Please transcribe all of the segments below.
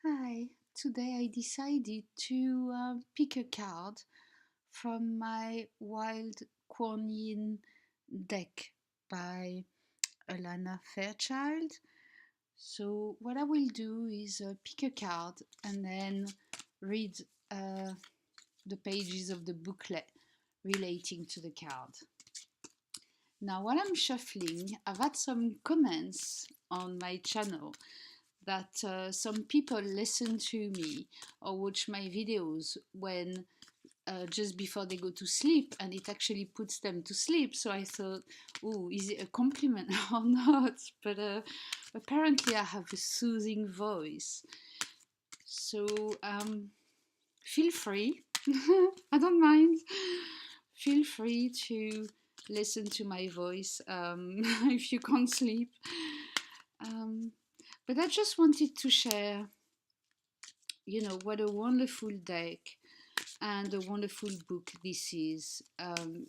Hi, today I decided to pick a card from my Wild Kuan Yin deck by Alana Fairchild. So, what I will do is pick a card and then read uh, the pages of the booklet relating to the card. Now, while I'm shuffling, I've had some comments on my channel that some people listen to me or watch my videos when just before they go to sleep, and it actually puts them to sleep. So I thought, oh, is it a compliment or not? But apparently I have a soothing voice. So feel free. I don't mind. Feel free to listen to my voice if you can't sleep. Um, but I just wanted to share, what a wonderful deck and a wonderful book this is.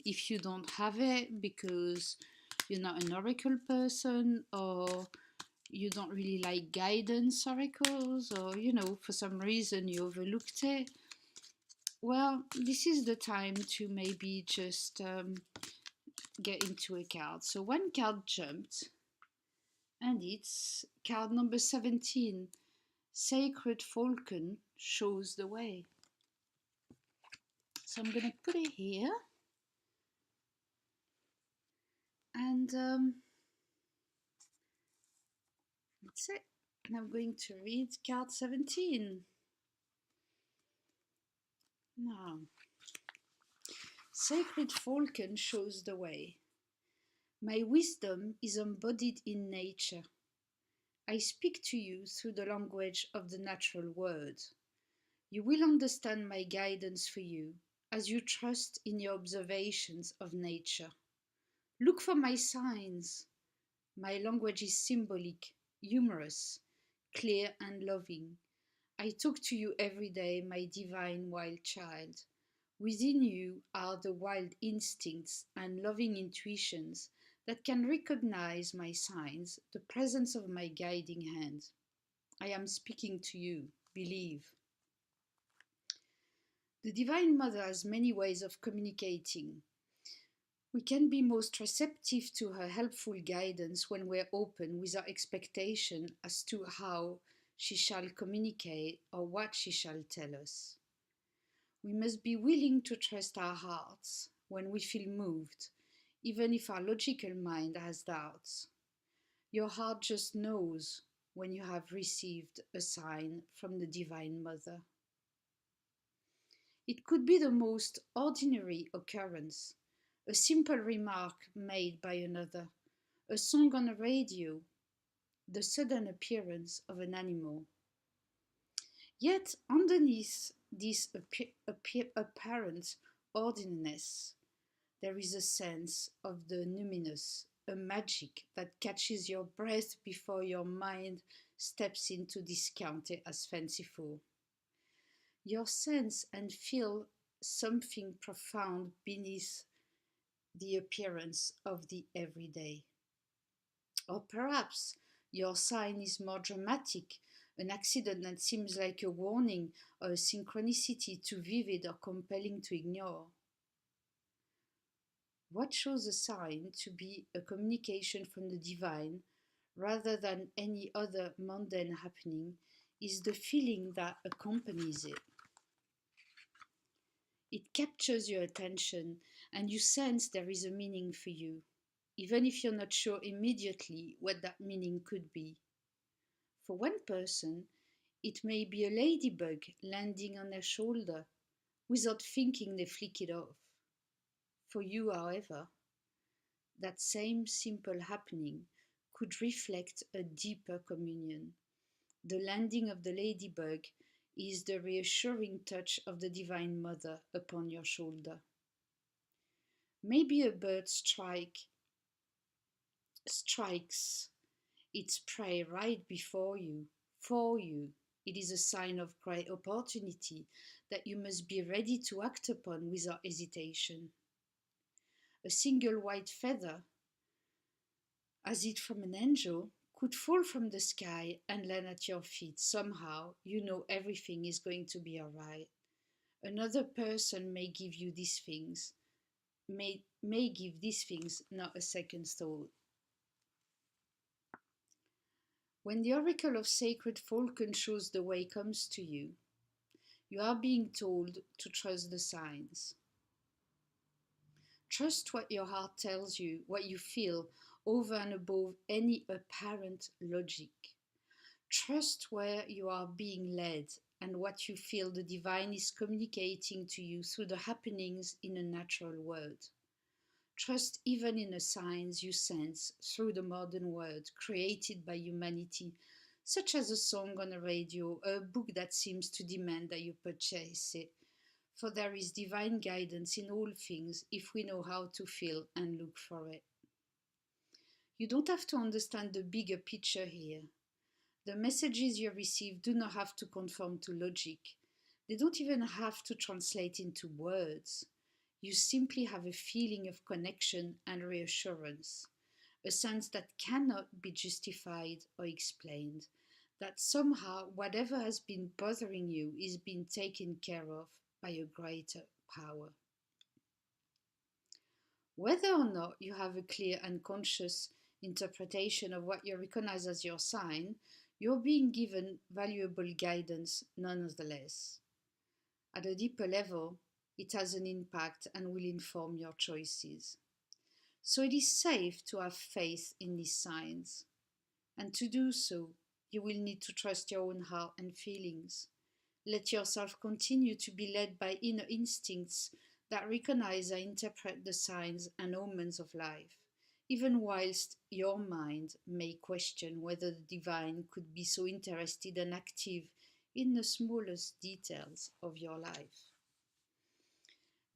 If you don't have it because you're not an oracle person, or you don't really like guidance oracles, or for some reason you overlooked it, well, this is the time to maybe just get into a card. So one card jumped, and it's card number 17. Sacred Falcon shows the way. So I'm going to put it here, and that's it. And I'm going to read card 17. Now, Sacred Falcon shows the way. My wisdom is embodied in nature. I speak to you through the language of the natural world. You will understand my guidance for you as you trust in your observations of nature. Look for my signs. My language is symbolic, humorous, clear and loving. I talk to you every day, my divine wild child. Within you are the wild instincts and loving intuitions that can recognize my signs, the presence of my guiding hand. I am speaking to you, believe. The Divine Mother has many ways of communicating. We can be most receptive to her helpful guidance when we're open with our expectation as to how she shall communicate or what she shall tell us. We must be willing to trust our hearts when we feel moved, even if our logical mind has doubts. Your heart just knows when you have received a sign from the Divine Mother. It could be the most ordinary occurrence, a simple remark made by another, a song on the radio, the sudden appearance of an animal. Yet underneath this apparent ordinariness, there is a sense of the numinous, a magic that catches your breath before your mind steps in to discount it as fanciful. You sense and feel something profound beneath the appearance of the everyday. Or perhaps your sign is more dramatic, an accident that seems like a warning or a synchronicity too vivid or compelling to ignore. What shows a sign to be a communication from the divine rather than any other mundane happening is the feeling that accompanies it. It captures your attention and you sense there is a meaning for you, even if you're not sure immediately what that meaning could be. For one person, it may be a ladybug landing on their shoulder. Without thinking, they flick it off. For you, however, that same simple happening could reflect a deeper communion. The landing of the ladybug is the reassuring touch of the Divine Mother upon your shoulder. Maybe a bird strikes its prey right before you, for you. It is a sign of great opportunity that you must be ready to act upon without hesitation. A single white feather, as it from an angel, could fall from the sky and land at your feet. Somehow, you know everything is going to be alright. Another person may give you these things, may give these things not a second thought. When the oracle of sacred falcon shows the way comes to you, you are being told to trust the signs. Trust what your heart tells you, what you feel, over and above any apparent logic. Trust where you are being led and what you feel the divine is communicating to you through the happenings in a natural world. Trust even in the signs you sense through the modern world created by humanity, such as a song on a radio or a book that seems to demand that you purchase it. For there is divine guidance in all things if we know how to feel and look for it. You don't have to understand the bigger picture here. The messages you receive do not have to conform to logic. They don't even have to translate into words. You simply have a feeling of connection and reassurance, a sense that cannot be justified or explained, that somehow whatever has been bothering you is being taken care of by a greater power. Whether or not you have a clear and conscious interpretation of what you recognize as your sign, you're being given valuable guidance nonetheless. At a deeper level, it has an impact and will inform your choices. So it is safe to have faith in these signs. And to do so, you will need to trust your own heart and feelings. Let yourself continue to be led by inner instincts that recognize and interpret the signs and omens of life, even whilst your mind may question whether the divine could be so interested and active in the smallest details of your life.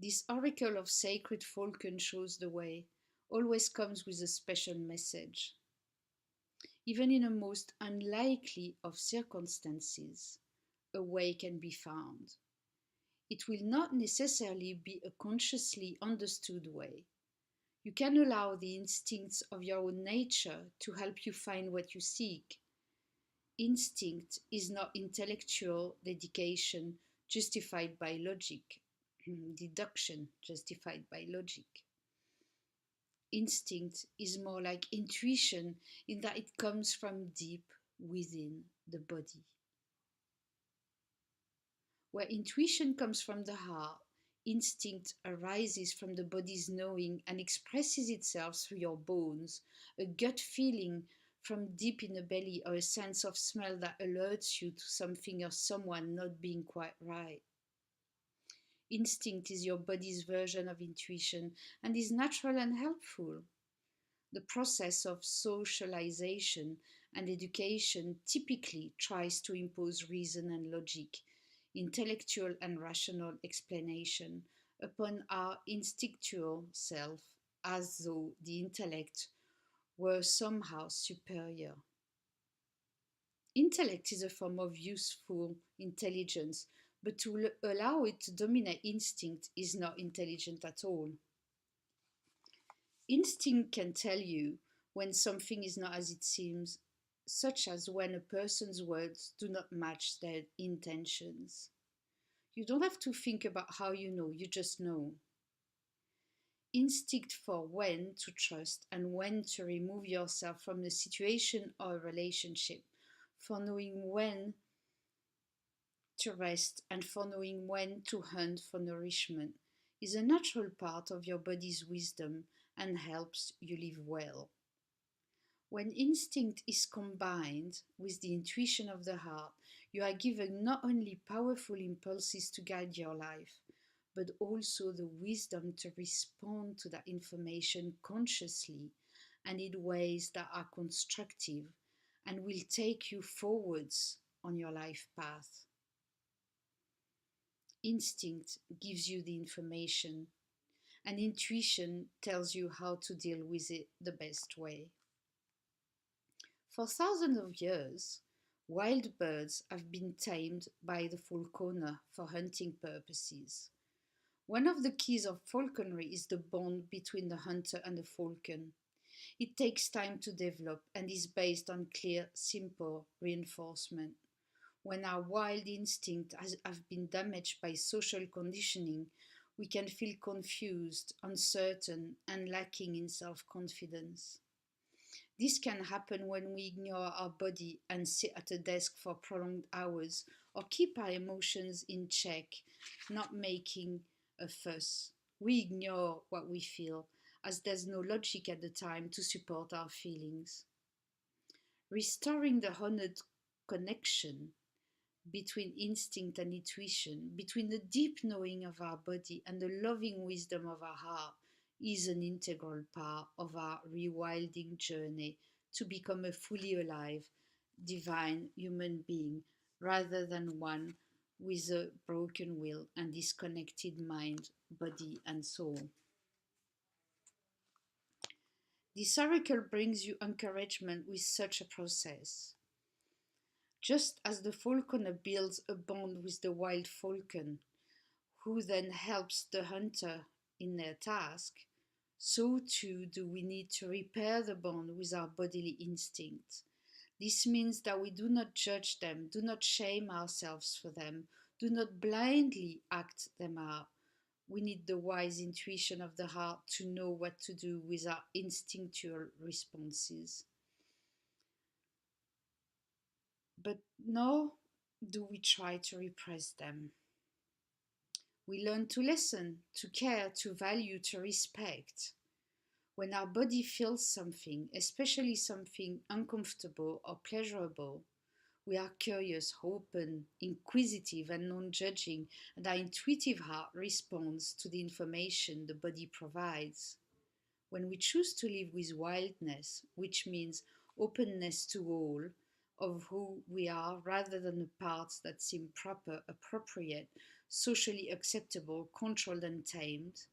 This oracle of sacred falcon shows the way always comes with a special message. Even in the most unlikely of circumstances, a way can be found. It will not necessarily be a consciously understood way. You can allow the instincts of your own nature to help you find what you seek. Instinct is not intellectual dedication justified by logic, deduction justified by logic. Instinct is more like intuition in that it comes from deep within the body. Where intuition comes from the heart, instinct arises from the body's knowing and expresses itself through your bones, a gut feeling from deep in the belly or a sense of smell that alerts you to something or someone not being quite right. Instinct is your body's version of intuition and is natural and helpful. The process of socialization and education typically tries to impose reason and logic, intellectual and rational explanation upon our instinctual self as though the intellect were somehow superior. Intellect is a form of useful intelligence, but to allow it to dominate instinct is not intelligent at all. Instinct can tell you when something is not as it seems, such as when a person's words do not match their intentions. You don't have to think about how you know, you just know. Instinct for when to trust and when to remove yourself from the situation or relationship, for knowing when to rest and for knowing when to hunt for nourishment, is a natural part of your body's wisdom and helps you live well. When instinct is combined with the intuition of the heart, you are given not only powerful impulses to guide your life, but also the wisdom to respond to that information consciously and in ways that are constructive and will take you forwards on your life path. Instinct gives you the information, and intuition tells you how to deal with it the best way. For thousands of years, wild birds have been tamed by the falconer for hunting purposes. One of the keys of falconry is the bond between the hunter and the falcon. It takes time to develop and is based on clear, simple reinforcement. When our wild instinct have been damaged by social conditioning, we can feel confused, uncertain, and lacking in self confidence. This can happen when we ignore our body and sit at a desk for prolonged hours or keep our emotions in check, not making a fuss. We ignore what we feel as there's no logic at the time to support our feelings. Restoring the honored connection between instinct and intuition, between the deep knowing of our body and the loving wisdom of our heart, is an integral part of our rewilding journey to become a fully alive, divine human being rather than one with a broken will and disconnected mind, body, and soul. This oracle brings you encouragement with such a process. Just as the falconer builds a bond with the wild falcon, who then helps the hunter in their task, so too do we need to repair the bond with our bodily instinct. This means that we do not judge them, do not shame ourselves for them, do not blindly act them out. We need the wise intuition of the heart to know what to do with our instinctual responses. But nor do we try to repress them. We learn to listen, to care, to value, to respect. When our body feels something, especially something uncomfortable or pleasurable, we are curious, open, inquisitive, and non judging, and our intuitive heart responds to the information the body provides. When we choose to live with wildness, which means openness to all of who we are rather than the parts that seem proper, appropriate, socially acceptable, controlled, and tamed,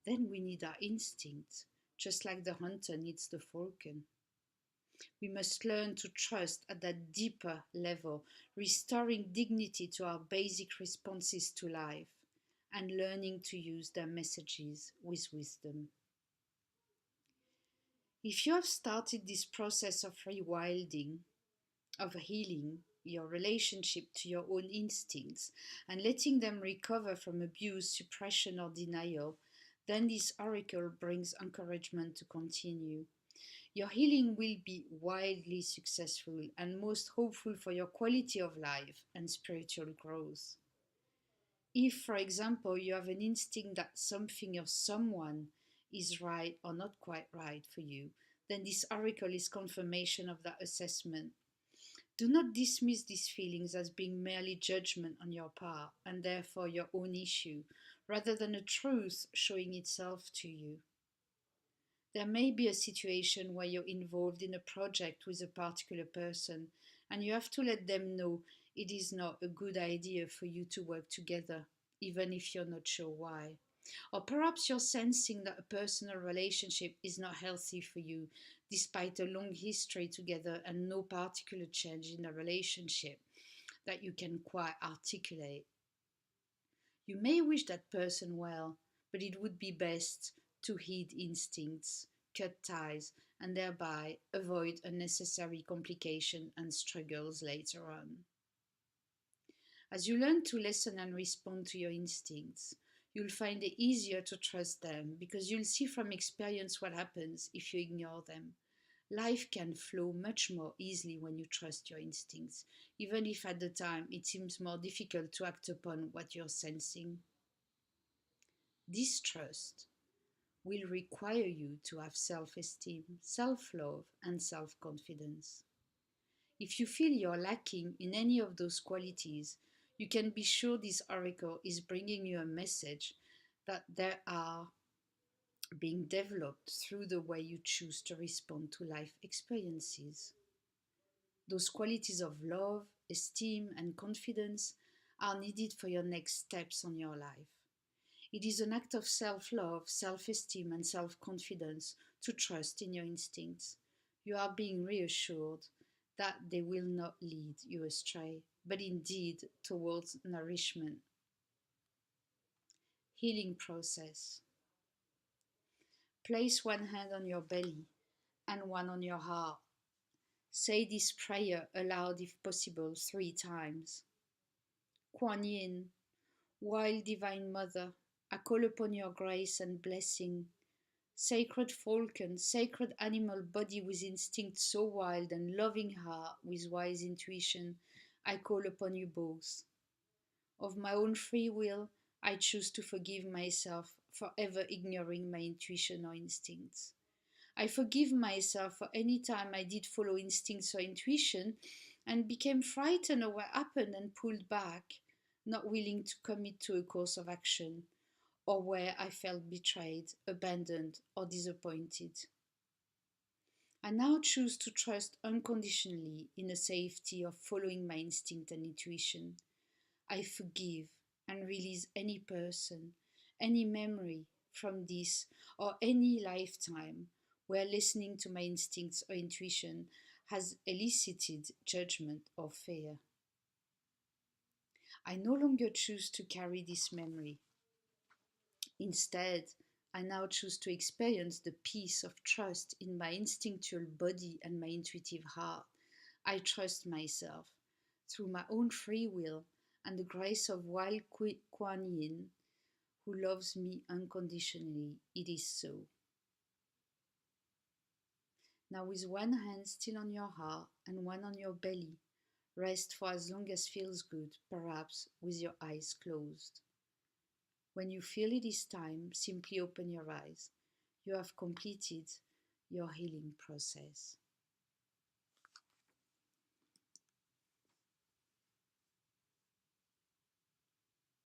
then we need our instinct, just like the hunter needs the falcon. We must learn to trust at that deeper level, restoring dignity to our basic responses to life and learning to use their messages with wisdom. If you have started this process of rewilding, of healing your relationship to your own instincts and letting them recover from abuse, suppression, or denial, then this oracle brings encouragement to continue. Your healing will be wildly successful and most hopeful for your quality of life and spiritual growth. If, for example, you have an instinct that something or someone is right or not quite right for you, then this oracle is confirmation of that assessment. Do not dismiss these feelings as being merely judgment on your part and therefore your own issue, rather than a truth showing itself to you. There may be a situation where you're involved in a project with a particular person and you have to let them know it is not a good idea for you to work together, even if you're not sure why. Or perhaps you're sensing that a personal relationship is not healthy for you, despite a long history together and no particular change in the relationship that you can quite articulate. You may wish that person well, but it would be best to heed instincts, cut ties, and thereby avoid unnecessary complication and struggles later on. As you learn to listen and respond to your instincts, you'll find it easier to trust them because you'll see from experience what happens if you ignore them. Life can flow much more easily when you trust your instincts, even if at the time it seems more difficult to act upon what you're sensing. This trust will require you to have self esteem, self love, and self confidence. If you feel you're lacking in any of those qualities, you can be sure this oracle is bringing you a message that they are being developed through the way you choose to respond to life experiences. Those qualities of love, esteem, and confidence are needed for your next steps on your life. It is an act of self love, self esteem, and self confidence to trust in your instincts. You are being reassured that they will not lead you astray, but indeed towards nourishment. Healing process. Place one hand on your belly and one on your heart. Say this prayer aloud if possible 3 times. Kuan Yin, Wild Divine Mother, I call upon your grace and blessing. Sacred falcon, sacred animal body with instinct so wild and loving heart with wise intuition, I call upon you both. Of my own free will, I choose to forgive myself for ever ignoring my intuition or instincts. I forgive myself for any time I did follow instincts or intuition and became frightened of what happened and pulled back, not willing to commit to a course of action, or where I felt betrayed, abandoned, or disappointed. I now choose to trust unconditionally in the safety of following my instinct and intuition. I forgive and release any person, any memory from this or any lifetime where listening to my instincts or intuition has elicited judgment or fear. I no longer choose to carry this memory. Instead, I now choose to experience the peace of trust in my instinctual body and my intuitive heart. I trust myself through my own free will and the grace of Wild Kuan Yin, who loves me unconditionally. It is so. Now, with one hand still on your heart and one on your belly, rest for as long as feels good, perhaps with your eyes closed. When you feel it is time, simply open your eyes. You have completed your healing process.